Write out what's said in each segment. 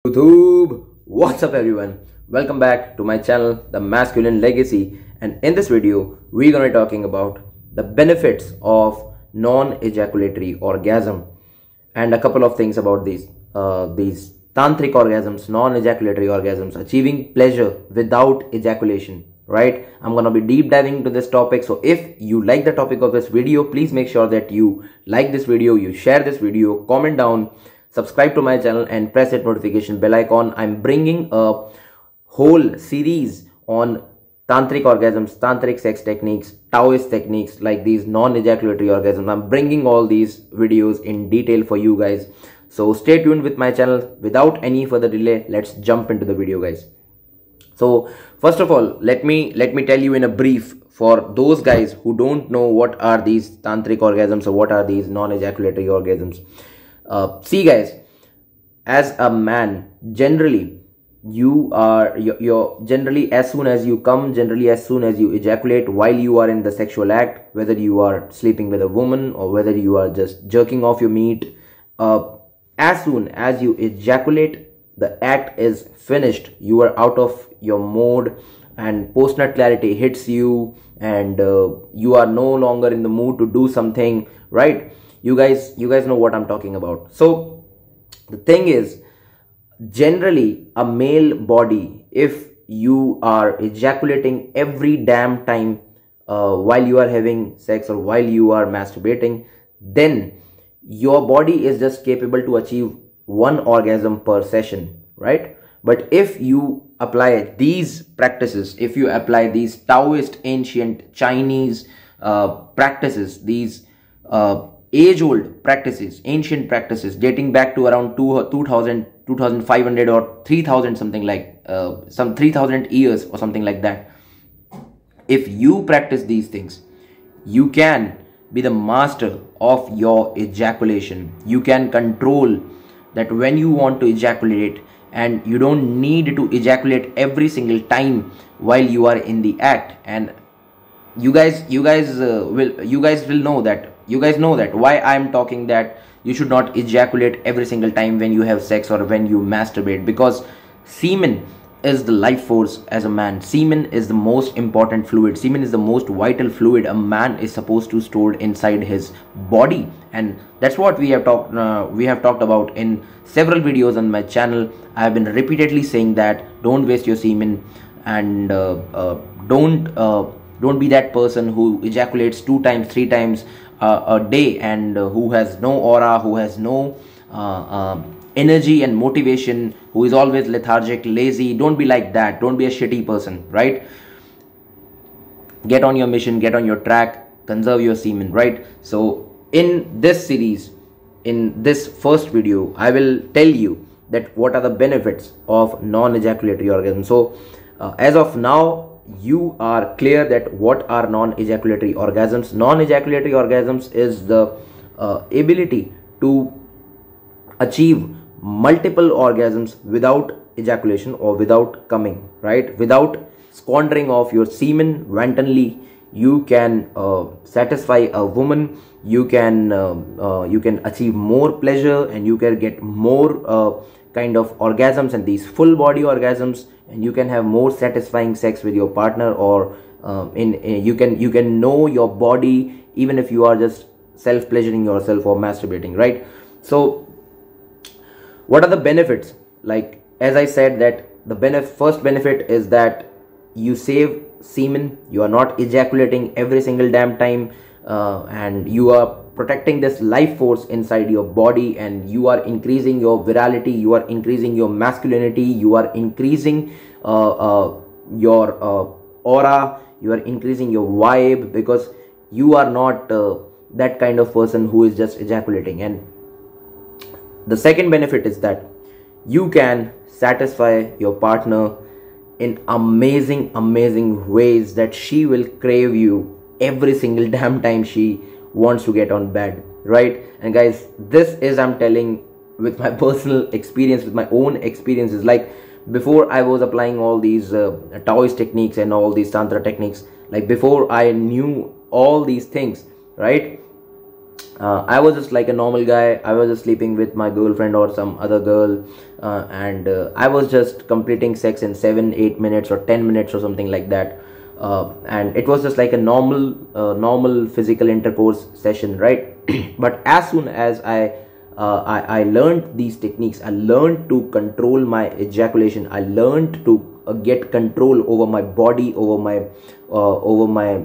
YouTube, what's up everyone? Welcome back to my channel, The Masculine Legacy, and in this video we're going to be talking about the benefits of non-ejaculatory orgasm and a couple of things about these tantric orgasms, non-ejaculatory orgasms, achieving pleasure without ejaculation, right? I'm going to be deep diving into this topic. So if you like the topic of this video, please make sure that you like this video, you share this video, comment down, subscribe to my channel and press that notification bell icon. I'm bringing a whole series on tantric orgasms, tantric sex techniques, Taoist techniques like these non-ejaculatory orgasms. I'm bringing all these videos in detail for you guys. So stay tuned with my channel. Without any further delay, let's jump into the video, guys. So first of all, let me tell you in a brief for those guys who don't know what are these tantric orgasms or what are these non-ejaculatory orgasms. See guys, as a man, generally you're generally as soon as you come, generally as soon as you ejaculate while you are in the sexual act, whether you are sleeping with a woman or whether you are just jerking off your meat, as soon as you ejaculate, the act is finished. You are out of your mode and post-nut clarity hits you, and you are no longer in the mood to do something, right? You guys know what I'm talking about. So the thing is, generally a male body, if you are ejaculating every damn time while you are having sex or while you are masturbating, then your body is just capable to achieve one orgasm per session, right? But if you apply these practices, if you apply these Taoist ancient Chinese practices, these age-old practices, ancient practices dating back to around 2000, 2500 or 3000, something like some 3000 years or something like that. If you practice these things, you can be the master of your ejaculation. You can control that when you want to ejaculate, and you don't need to ejaculate every single time while you are in the act. And you guys will know that. You guys know that why I'm talking that you should not ejaculate every single time when you have sex or when you masturbate, because semen is the life force as a man. Semen is the most important fluid. Semen is the most vital fluid a man is supposed to store inside his body, and that's what we have talked about in several videos on my channel. I have been repeatedly saying that don't waste your semen, and don't be that person who ejaculates 2 times, 3 times a day, and who has no aura, who has no energy and motivation, who is always lethargic, lazy. Don't be like that. Don't be a shitty person, right? Get on your mission, get on your track, conserve your semen, right? So in this series, in this first video, I will tell you that what are the benefits of non-ejaculatory orgasm. So as of now, you are clear that what are non-ejaculatory orgasms. Non-ejaculatory orgasms is the ability to achieve multiple orgasms without ejaculation or without coming, right? Without squandering of your semen wantonly. You can satisfy a woman, you can achieve more pleasure, and you can get more kind of orgasms and these full body orgasms, and you can have more satisfying sex with your partner, or you can know your body even if you are just self-pleasuring yourself or masturbating, right? So what are the benefits? Like, as I said, that the first benefit is that you save semen. You are not ejaculating every single damn time, and you are protecting this life force inside your body, and you are increasing your virality, you are increasing your masculinity, you are increasing your aura, you are increasing your vibe, because you are not that kind of person who is just ejaculating. And the second benefit is that you can satisfy your partner in amazing ways that she will crave you every single damn time she wants to get on bed, right? And guys, this is, I'm telling with my personal experience, with my own experiences. Like, before I was applying all these Taoist techniques and all these Tantra techniques, like before I knew all these things, right? I was just like a normal guy. I was just sleeping with my girlfriend or some other girl, and I was just completing sex in 7 8 minutes or 10 minutes or something like that. And it was just like a normal physical intercourse session, right? But as soon as I learned these techniques, I learned to control my ejaculation. I learned to get control over my body, over my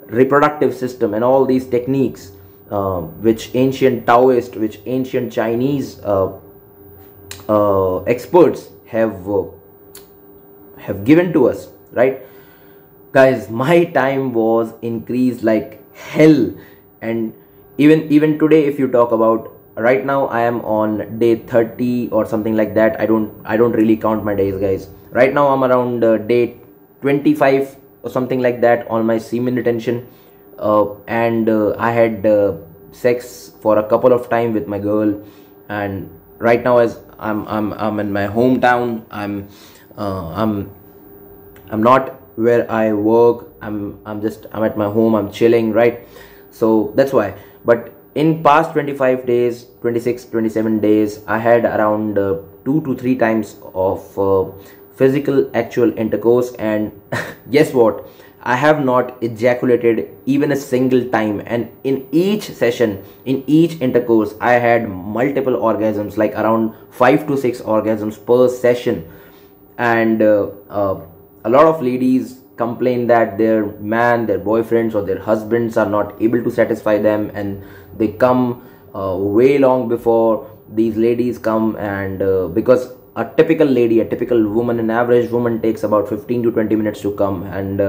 reproductive system, and all these techniques which ancient Taoist, which ancient Chinese experts have given to us, right? Guys, my time was increased like hell. And even today, if you talk about, right now I am on day 30 or something like that. I don't really count my days, guys. Right now I'm around day 25 or something like that on my semen retention. And I had sex for a couple of times with my girl. And right now, as I'm in my hometown, I'm not where I work. I'm at my home. I'm chilling, right? So that's why. But in past 25 days, 26 27 days, I had around 2 to 3 times of physical actual intercourse. And guess what, I have not ejaculated even a single time. And in each session, in each intercourse, I had multiple orgasms, like around 5 to 6 orgasms per session. And a lot of ladies complain that their boyfriends or their husbands are not able to satisfy them, and they come way long before these ladies come. And because a typical woman, an average woman, takes about 15 to 20 minutes to come. And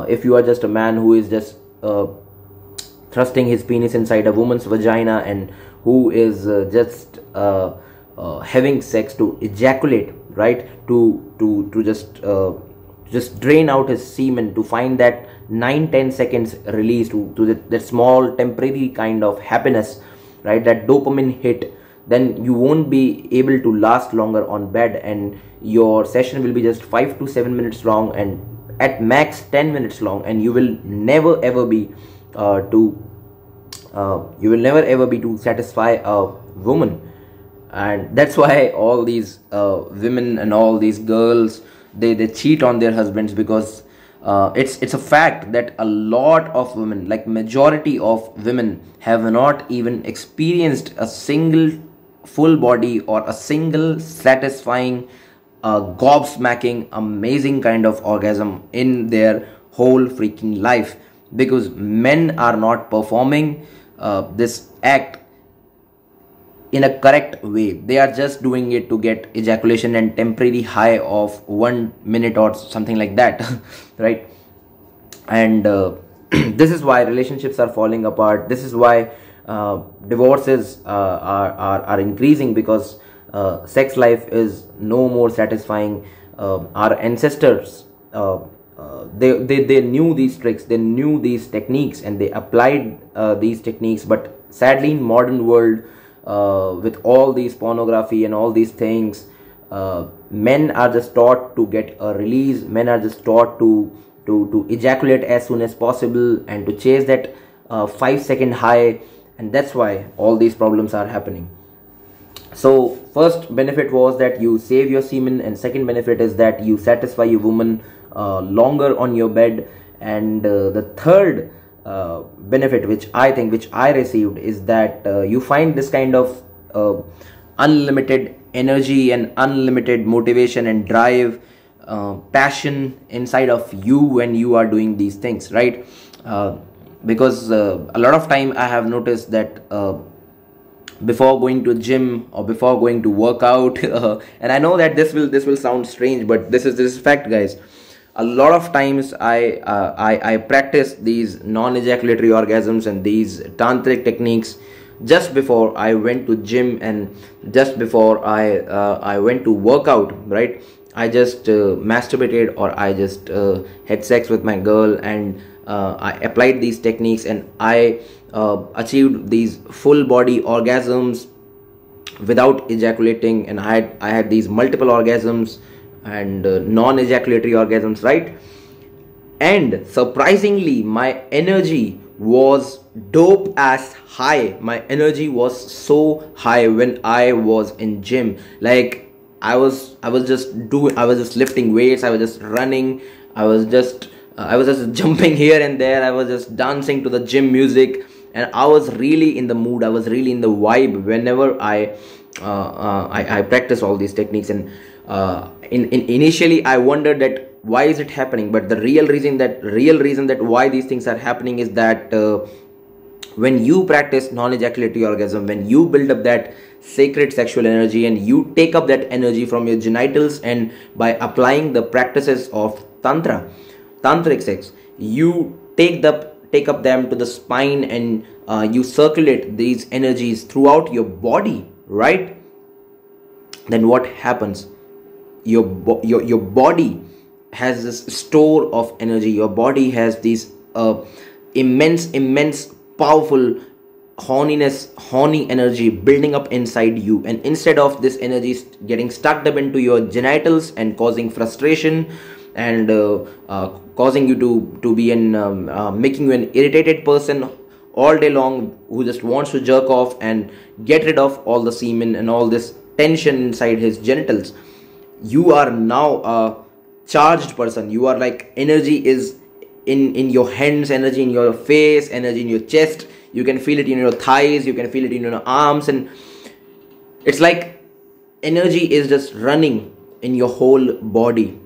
if you are just a man who is just thrusting his penis inside a woman's vagina, and who is just having sex to ejaculate, right, to just drain out his semen, to find that 9-10 seconds release, to that small temporary kind of happiness, right, that dopamine hit, then you won't be able to last longer on bed, and your session will be just 5 to 7 minutes long, and at max 10 minutes long, and you will never ever be to satisfy a woman. And that's why all these women and all these girls, they cheat on their husbands, because it's a fact that a lot of women, like majority of women, have not even experienced a single full body or a single satisfying gobsmacking amazing kind of orgasm in their whole freaking life, because men are not performing this act in a correct way. They are just doing it to get ejaculation and temporary high of 1 minute or something like that right? And this is why relationships are falling apart. This is why divorces are increasing, because sex life is no more satisfying. Our ancestors, they knew these tricks, they knew these techniques, and they applied these techniques. But sadly, in modern world, with all these pornography and all these things, men are just taught to get a release. Men are just taught to ejaculate as soon as possible, and to chase that 5-second high. And that's why all these problems are happening. So first benefit was that you save your semen, and second benefit is that you satisfy your woman longer on your bed. And the third benefit which I received is that you find this kind of unlimited energy and unlimited motivation and drive, passion inside of you when you are doing these things, right? Because a lot of time I have noticed that before going to gym or before going to work out and I know that this will sound strange, but this is fact, guys. A lot of times I practice these non-ejaculatory orgasms and these tantric techniques just before I went to gym, and just before I went to work out, right? I just masturbated, or I just had sex with my girl, and I applied these techniques, and I achieved these full body orgasms without ejaculating. And I had these multiple orgasms and non-ejaculatory orgasms, right? And surprisingly, my energy was dope as high. My energy was so high when I was in gym. Like I was just lifting weights, I was just running, I was just jumping here and there, I was just dancing to the gym music, and I was really in the mood, I was really in the vibe whenever I practice all these techniques. And initially I wondered that why is it happening, but the real reason that why these things are happening is that when you practice non-ejaculatory orgasm, when you build up that sacred sexual energy and you take up that energy from your genitals, and by applying the practices of tantric sex, you take up them to the spine, and you circulate these energies throughout your body, right? Then what happens? Your body has this store of energy. Your body has these immense powerful horny energy building up inside you, and instead of this energy getting stuck up into your genitals and causing frustration and causing you to be in making you an irritated person all day long, who just wants to jerk off and get rid of all the semen and all this tension inside his genitals, you are now a charged person. You are like, energy is in your hands, energy in your face, energy in your chest. You can feel it in your thighs, you can feel it in your arms, and it's like energy is just running in your whole body.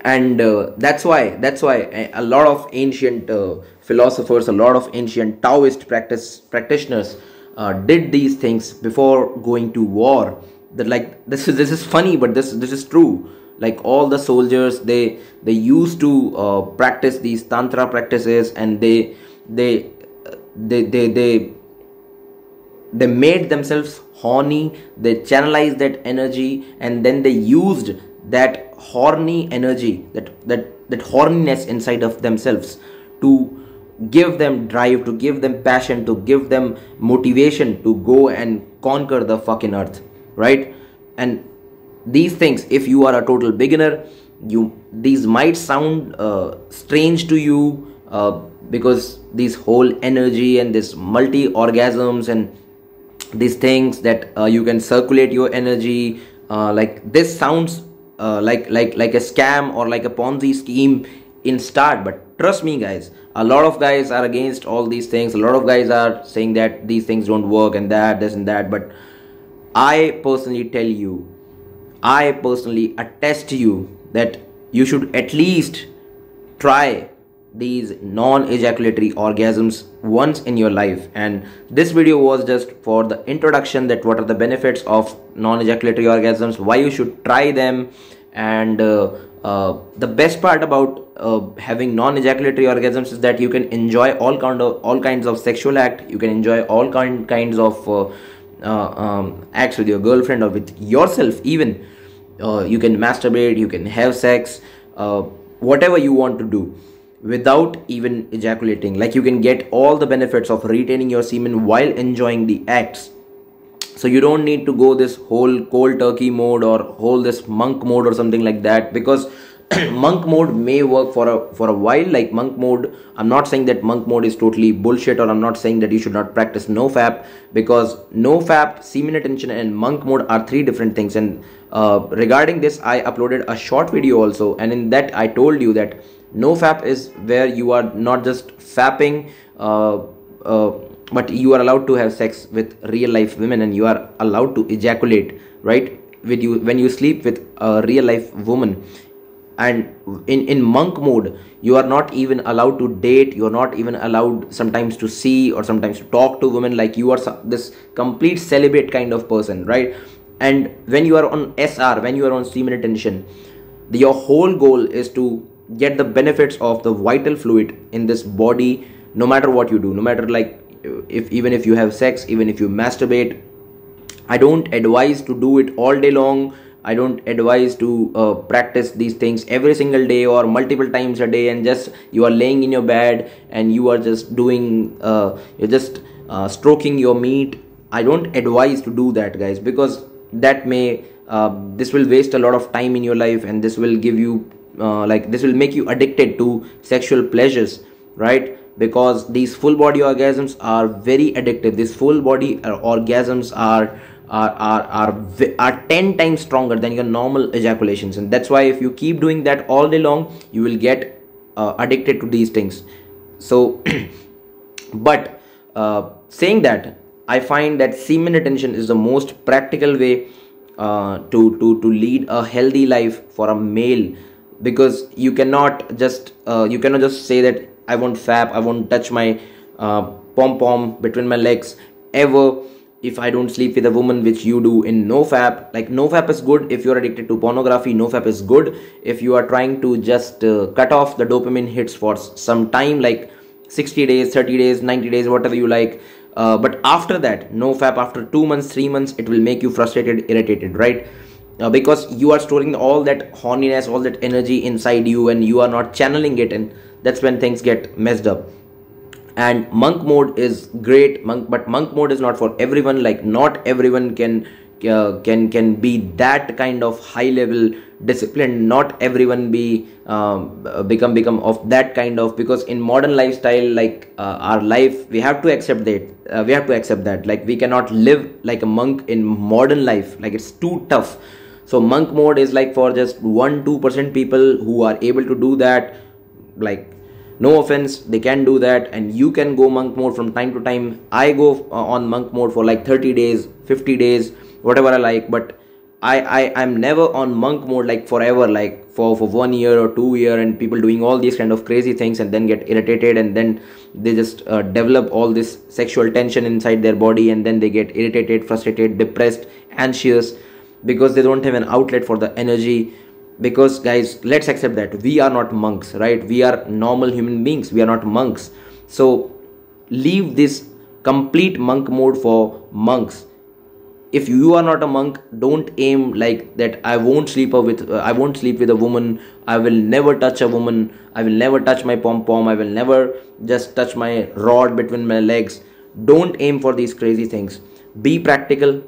And that's why a lot of ancient philosophers, a lot of ancient Taoist practitioners did these things before going to war. That, like, this is funny, but this is true. Like, all the soldiers, they used to practice these tantra practices, and they made themselves horny. They channelized that energy, and then they used that horny energy, that horniness inside of themselves, to give them drive, to give them passion, to give them motivation to go and conquer the fucking earth, right? And these things, if you are a total beginner, these might sound strange to you, because these whole energy and this multi orgasms and these things that you can circulate your energy, like, this sounds like a scam or like a Ponzi scheme in start. But trust me, guys, a lot of guys are against all these things. A lot of guys are saying that these things don't work, and that, this and that. But I personally tell you, I personally attest to you that you should at least try these non-ejaculatory orgasms once in your life. And this video was just for the introduction, that what are the benefits of non-ejaculatory orgasms, why you should try them, and the best part about having non-ejaculatory orgasms is that you can enjoy all kinds of sexual act. You can enjoy all kinds of acts with your girlfriend or with yourself even. You can masturbate, you can have sex, whatever you want to do without even ejaculating. Like, you can get all the benefits of retaining your semen while enjoying the acts. So you don't need to go this whole cold turkey mode or whole this monk mode or something like that, because monk mode may work for a while. Like, monk mode, I'm not saying that monk mode is totally bullshit, or I'm not saying that you should not practice nofap, because nofap, semen retention, and monk mode are three different things. And regarding this, I uploaded a short video also, and in that I told you that nofap is where you are not just fapping, but you are allowed to have sex with real life women, and you are allowed to ejaculate, right, when you sleep with a real life woman. And in monk mode, you are not even allowed to date, you are not even allowed sometimes to see or sometimes to talk to women. Like, you are this complete celibate kind of person, right? And when you are on SR, when you are on semen retention, your whole goal is to get the benefits of the vital fluid in this body, no matter what you do, no matter, like, even if you have sex, even if you masturbate. I don't advise to do it all day long. I don't advise to practice these things every single day or multiple times a day, and just you are laying in your bed and you are just doing you're just stroking your meat. I don't advise to do that, guys, because that may this will waste a lot of time in your life, and this will give you this will make you addicted to sexual pleasures, right? Because these full body orgasms are very addictive. These full body orgasms are 10 times stronger than your normal ejaculations, and that's why if you keep doing that all day long, you will get addicted to these things. So but saying that, I find that semen retention is the most practical way to lead a healthy life for a male, because you cannot just say that I won't fap, I won't touch my pom pom between my legs ever if I don't sleep with a woman, which you do in no fap. Like, no fap is good if you're addicted to pornography. No fap is good if you are trying to just cut off the dopamine hits for some time, like 60 days, 30 days, 90 days, whatever you like. But after that, no fap, after 2 months, 3 months, it will make you frustrated, irritated, right? Because you are storing all that horniness, all that energy inside you, and you are not channeling it, and that's when things get messed up. And monk mode is great, but monk mode is not for everyone. Like, not everyone can be that kind of high level discipline. Not everyone become of that kind of, because in modern lifestyle, like our life, we have to accept that like we cannot live like a monk in modern life. Like, it's too tough. So monk mode is like for just 1-2% people who are able to do that. Like, no offense, they can do that, and you can go monk mode from time to time. I go on monk mode for like 30 days, 50 days, whatever I like, but I'm never on monk mode like forever, like for 1 year or 2 year, and people doing all these kind of crazy things and then get irritated, and then they just develop all this sexual tension inside their body, and then they get irritated, frustrated, depressed, anxious, because they don't have an outlet for the energy. Because, guys, let's accept that we are not monks, right? We are normal human beings, we are not monks. So leave this complete monk mode for monks. If you are not a monk, don't aim like that. I won't sleep with a woman, I will never touch a woman, I will never touch my pom pom, I will never just touch my rod between my legs. Don't aim for these crazy things. Be practical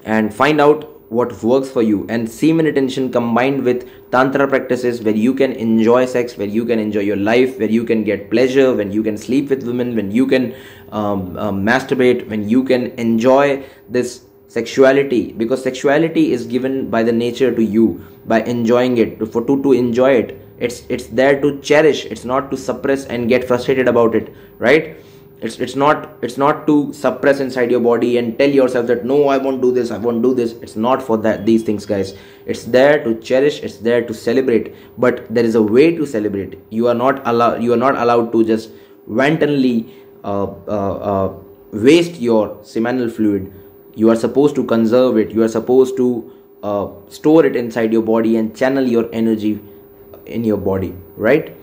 and find out what works for you. And semen retention combined with tantra practices, where you can enjoy sex, where you can enjoy your life, where you can get pleasure, when you can sleep with women, when you can masturbate, when you can enjoy this sexuality, because sexuality is given by the nature to you, by enjoying it, to enjoy it. It's there to cherish. It's not to suppress and get frustrated about it, right? It's not to suppress inside your body and tell yourself that no, I won't do this, I won't do this. It's not for these things, guys. It's there to cherish, it's there to celebrate, but there is a way to celebrate. You are not allowed to just wantonly waste your seminal fluid. You are supposed to conserve it. You are supposed to store it inside your body and channel your energy in your body, right?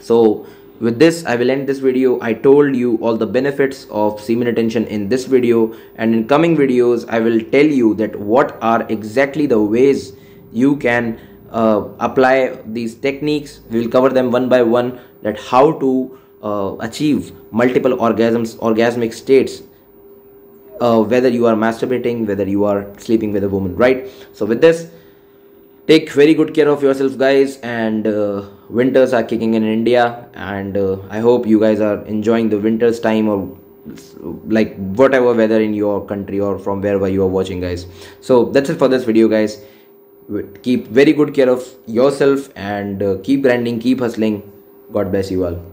So with this, I will end this video. I told you all the benefits of semen retention in this video, and in coming videos I will tell you that what are exactly the ways you can apply these techniques. We will cover them one by one, that how to achieve multiple orgasmic states, whether you are masturbating, whether you are sleeping with a woman, right? So with this, take very good care of yourselves, guys, and winters are kicking in India, and I hope you guys are enjoying the winter's time, or like whatever weather in your country or from wherever you are watching, guys. So that's it for this video, guys. Keep very good care of yourself, and keep grinding, keep hustling. God bless you all.